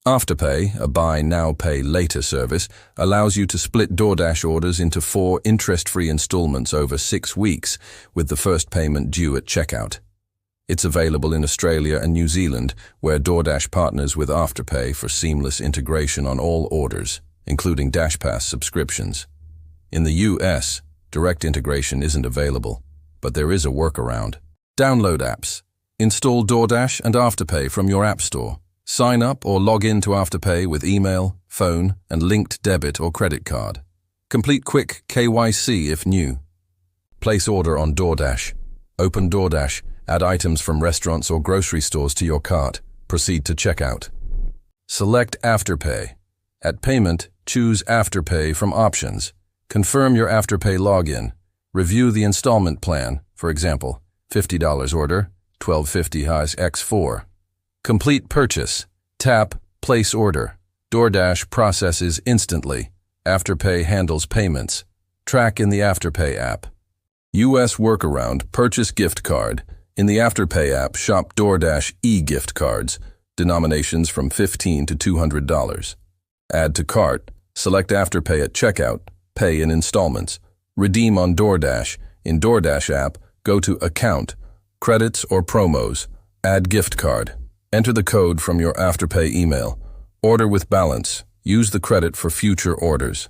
Afterpay, a buy now, pay later service, allows you to split DoorDash orders into 4 interest-free installments over 6 weeks, with the first payment due at checkout. It's available in Australia and New Zealand, where DoorDash partners with Afterpay for seamless integration on all orders, including DashPass subscriptions. In the US, direct integration isn't available, but there is a workaround. Download apps. Install DoorDash and Afterpay from your app store. Sign up or log in to Afterpay with email, phone, and linked debit or credit card. Complete quick KYC if new. Place order on DoorDash. Open DoorDash. Add items from restaurants or grocery stores to your cart. Proceed to checkout. Select Afterpay. At payment, choose Afterpay from options. Confirm your Afterpay login. Review the installment plan, for example, $50 order, $12.50 has X4. Complete purchase. Tap Place Order. DoorDash processes instantly. Afterpay handles payments. Track in the Afterpay app. US workaround, purchase gift card. In the Afterpay app, shop DoorDash e-gift cards, denominations from $15 to $200. Add to cart. Select Afterpay at checkout. Pay in installments. Redeem on DoorDash. In DoorDash app, go to Account, Credits or Promos. Add gift card. Enter the code from your Afterpay email. Order with balance. Use the credit for future orders.